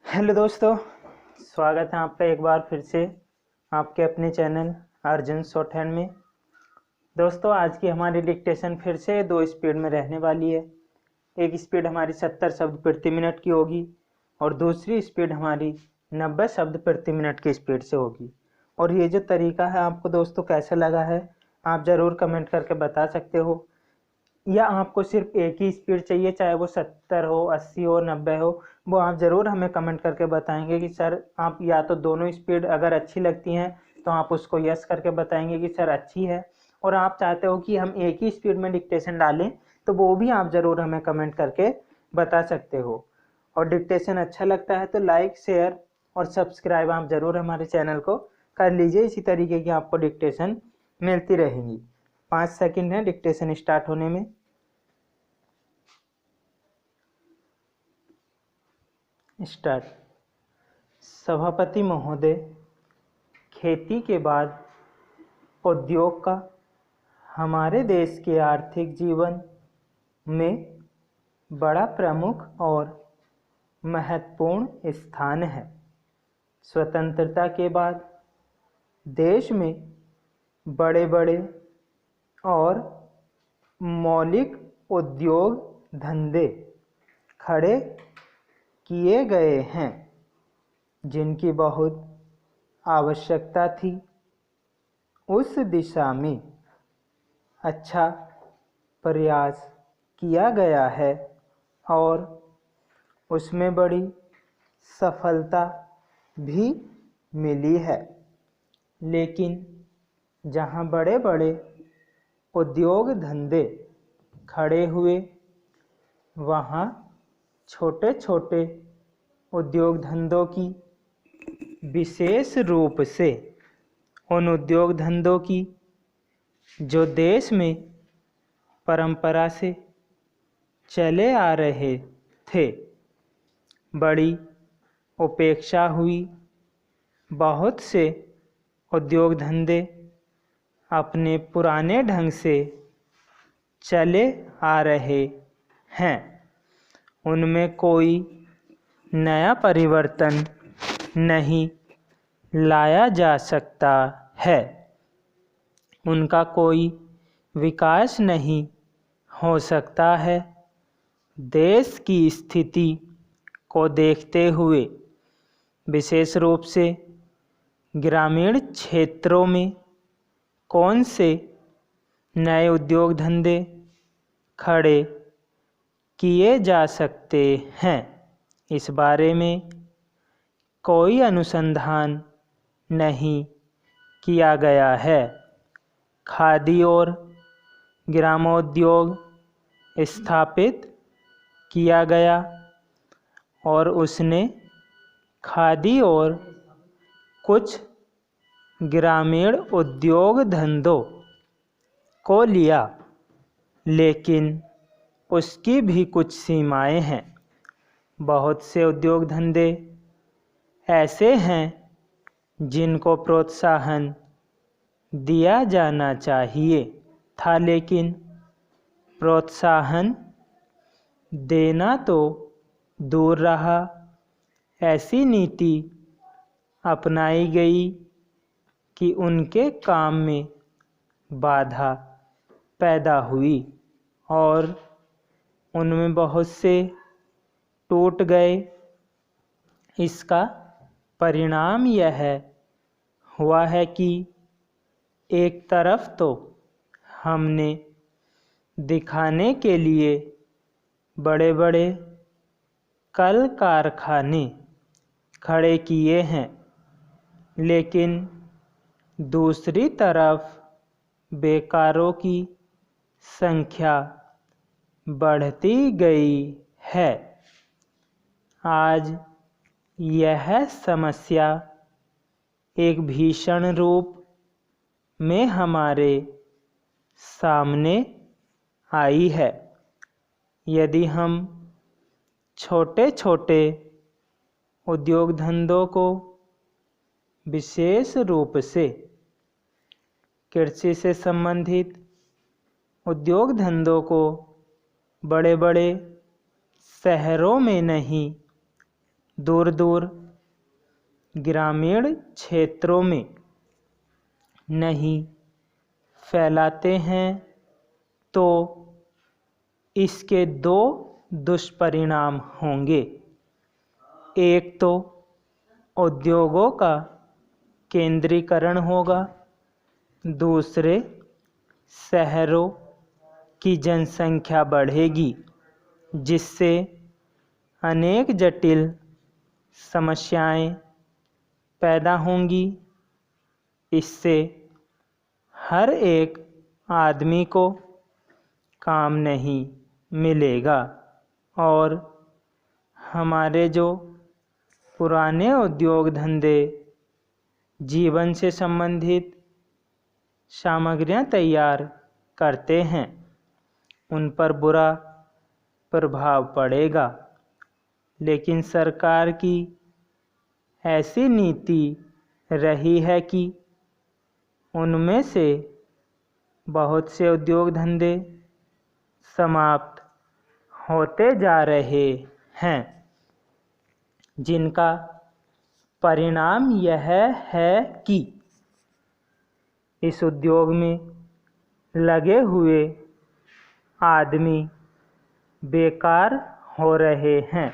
Hello दोस्तों, स्वागत है आपका एक बार फिर से आपके अपने चैनल अर्जुन शॉर्ट हैंड में। दोस्तों, आज की हमारी डिक्टेशन फिर से दो स्पीड में रहने वाली है। एक स्पीड हमारी 70 शब्द प्रति मिनट की होगी और दूसरी स्पीड हमारी 90 शब्द प्रति मिनट की स्पीड से होगी। और ये जो तरीका है आपको दोस्तों कैसा लगा है, आप ज़रूर कमेंट करके बता सकते हो। या आपको सिर्फ एक ही स्पीड चाहिए, चाहे वो 70 हो, 80 हो, 90 हो, वो आप ज़रूर हमें कमेंट करके बताएंगे कि सर आप या तो दोनों स्पीड अगर अच्छी लगती हैं तो आप उसको यस करके बताएंगे कि सर अच्छी है, और आप चाहते हो कि हम एक ही स्पीड में डिक्टेशन डालें तो वो भी आप ज़रूर हमें कमेंट करके बता सकते हो। और डिक्टेशन अच्छा लगता है तो लाइक, शेयर और सब्सक्राइब आप ज़रूर हमारे चैनल को कर लीजिए। इसी तरीके की आपको डिक्टेशन मिलती रहेंगी। 5 सेकंड है डिक्टेशन स्टार्ट होने में। स्टार्ट। सभापति महोदय, खेती के बाद उद्योग का हमारे देश के आर्थिक जीवन में बड़ा प्रमुख और महत्वपूर्ण स्थान है। स्वतंत्रता के बाद देश में बड़े बड़े और मौलिक उद्योग धंधे खड़े किए गए हैं जिनकी बहुत आवश्यकता थी। उस दिशा में अच्छा प्रयास किया गया है और उसमें बड़ी सफलता भी मिली है। लेकिन जहाँ बड़े बड़े उद्योग धंधे खड़े हुए, वहाँ छोटे छोटे उद्योग धंधों की, विशेष रूप से उन उद्योग धंधों की जो देश में परंपरा से चले आ रहे थे, बड़ी उपेक्षा हुई। बहुत से उद्योग धंधे अपने पुराने ढंग से चले आ रहे हैं, उनमें कोई नया परिवर्तन नहीं लाया जा सकता है, उनका कोई विकास नहीं हो सकता है। देश की स्थिति को देखते हुए विशेष रूप से ग्रामीण क्षेत्रों में कौन से नए उद्योग धंधे खड़े किए जा सकते हैं, इस बारे में कोई अनुसंधान नहीं किया गया है। खादी और ग्रामोद्योग स्थापित किया गया और उसने खादी और कुछ ग्रामीण उद्योग धंधों को लिया, लेकिन उसकी भी कुछ सीमाएं हैं। बहुत से उद्योग धंधे ऐसे हैं जिनको प्रोत्साहन दिया जाना चाहिए था, लेकिन प्रोत्साहन देना तो दूर रहा, ऐसी नीति अपनाई गई कि उनके काम में बाधा पैदा हुई और उनमें बहुत से टूट गए। इसका परिणाम यह हुआ है कि एक तरफ तो हमने दिखाने के लिए बड़े बड़े कल कारखाने खड़े किए हैं, लेकिन दूसरी तरफ बेकारों की संख्या बढ़ती गई है। आज यह समस्या एक भीषण रूप में हमारे सामने आई है। यदि हम छोटे छोटे उद्योग धंधों को, विशेष रूप से कृषि से संबंधित उद्योग धंधों को बड़े बड़े शहरों में नहीं दूर दूर ग्रामीण क्षेत्रों में नहीं फैलाते हैं तो इसके दो दुष्परिणाम होंगे। एक तो उद्योगों का केंद्रीकरण होगा, दूसरे शहरों की जनसंख्या बढ़ेगी, जिससे अनेक जटिल समस्याएं पैदा होंगी। इससे हर एक आदमी को काम नहीं मिलेगा और हमारे जो पुराने उद्योग धंधे जीवन से संबंधित सामग्रियां तैयार करते हैं उन पर बुरा प्रभाव पड़ेगा। लेकिन सरकार की ऐसी नीति रही है कि उनमें से बहुत से उद्योग धंधे समाप्त होते जा रहे हैं, जिनका परिणाम यह है कि इस उद्योग में लगे हुए आदमी बेकार हो रहे हैं।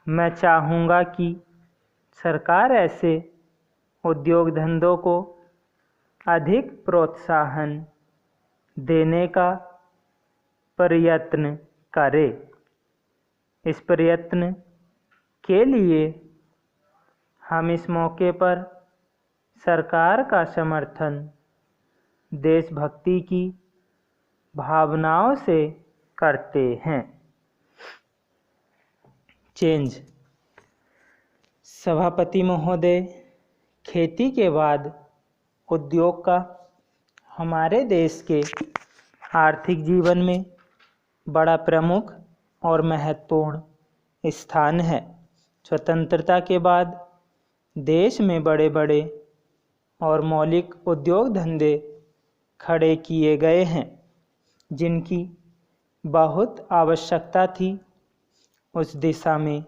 मैं चाहूँगा कि सरकार ऐसे उद्योग धंधों को अधिक प्रोत्साहन देने का प्रयत्न करे। इस प्रयत्न के लिए हम इस मौके पर सरकार का समर्थन देशभक्ति की भावनाओं से करते हैं। चेंज। सभापति महोदय, खेती के बाद उद्योग का हमारे देश के आर्थिक जीवन में बड़ा प्रमुख और महत्वपूर्ण स्थान है। स्वतंत्रता के बाद देश में बड़े बड़े और मौलिक उद्योग धंधे खड़े किए गए हैं, जिनकी बहुत आवश्यकता थी। उस दिशा में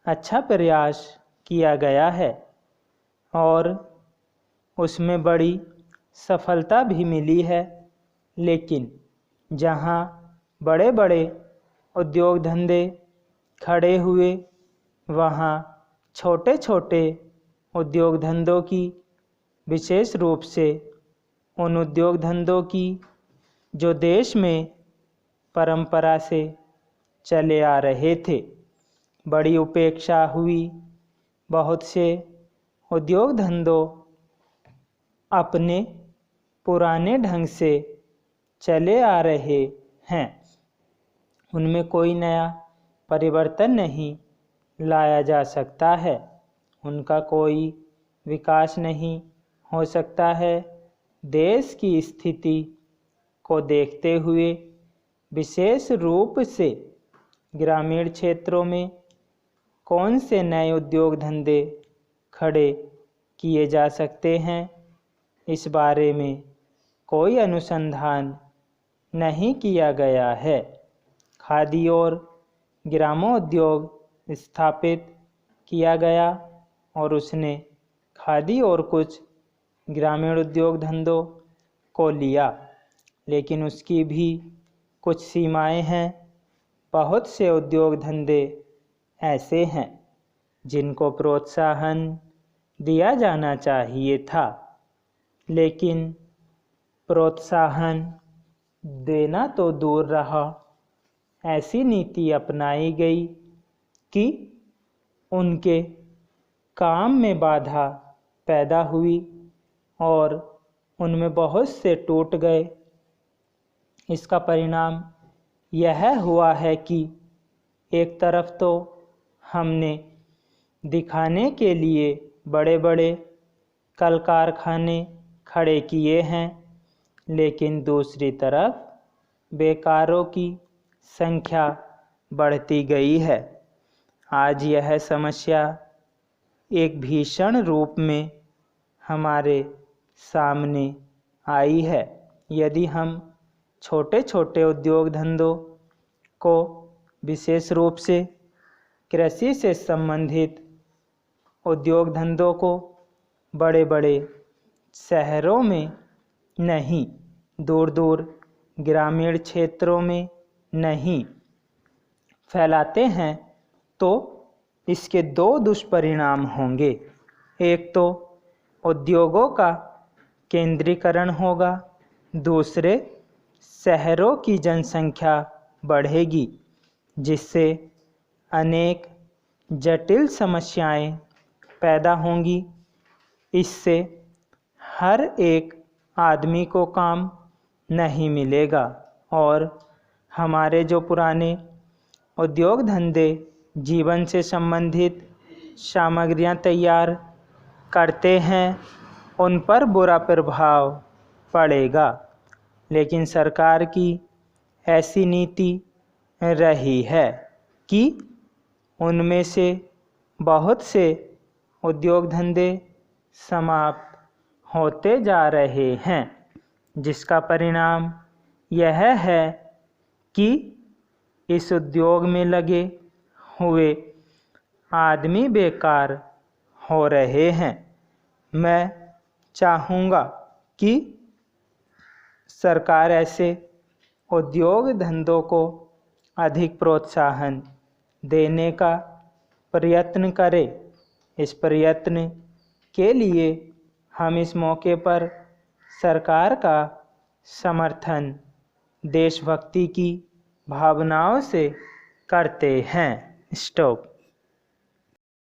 अच्छा प्रयास किया गया है और उसमें बड़ी सफलता भी मिली है। लेकिन जहां बड़े बड़े उद्योग धंधे खड़े हुए, वहां छोटे छोटे उद्योग धंधों की, विशेष रूप से उन उद्योग धंधों की जो देश में परंपरा से चले आ रहे थे, बड़ी उपेक्षा हुई। बहुत से उद्योग धंधों अपने पुराने ढंग से चले आ रहे हैं, उनमें कोई नया परिवर्तन नहीं लाया जा सकता है, उनका कोई विकास नहीं हो सकता है। देश की स्थिति को देखते हुए विशेष रूप से ग्रामीण क्षेत्रों में कौन से नए उद्योग धंधे खड़े किए जा सकते हैं, इस बारे में कोई अनुसंधान नहीं किया गया है। खादी और ग्रामोद्योग स्थापित किया गया और उसने खादी और कुछ ग्रामीण उद्योग धंधों को लिया, लेकिन उसकी भी कुछ सीमाएं हैं। बहुत से उद्योग धंधे ऐसे हैं जिनको प्रोत्साहन दिया जाना चाहिए था, लेकिन प्रोत्साहन देना तो दूर रहा, ऐसी नीति अपनाई गई कि उनके काम में बाधा पैदा हुई और उनमें बहुत से टूट गए। इसका परिणाम यह हुआ है कि एक तरफ तो हमने दिखाने के लिए बड़े बड़े कल कारखाने खड़े किए हैं, लेकिन दूसरी तरफ बेकारों की संख्या बढ़ती गई है। आज यह समस्या एक भीषण रूप में हमारे सामने आई है। यदि हम छोटे छोटे उद्योग धंधों को विशेष रूप से कृषि से संबंधित उद्योग धंधों को बड़े बड़े शहरों में नहीं, दूर दूर ग्रामीण क्षेत्रों में नहीं फैलाते हैं तो इसके दो दुष्परिणाम होंगे। एक तो उद्योगों का केंद्रीकरण होगा, दूसरे शहरों की जनसंख्या बढ़ेगी, जिससे अनेक जटिल समस्याएं पैदा होंगी। इससे हर एक आदमी को काम नहीं मिलेगा और हमारे जो पुराने उद्योग धंधे जीवन से संबंधित सामग्रियां तैयार करते हैं उन पर बुरा प्रभाव पड़ेगा। लेकिन सरकार की ऐसी नीति रही है कि उनमें से बहुत से उद्योग धंधे समाप्त होते जा रहे हैं, जिसका परिणाम यह है कि इस उद्योग में लगे हुए आदमी बेकार हो रहे हैं। मैं चाहूँगा कि सरकार ऐसे उद्योग धंधों को अधिक प्रोत्साहन देने का प्रयत्न करे। इस प्रयत्न के लिए हम इस मौके पर सरकार का समर्थन देशभक्ति की भावनाओं से करते हैं। स्टॉप।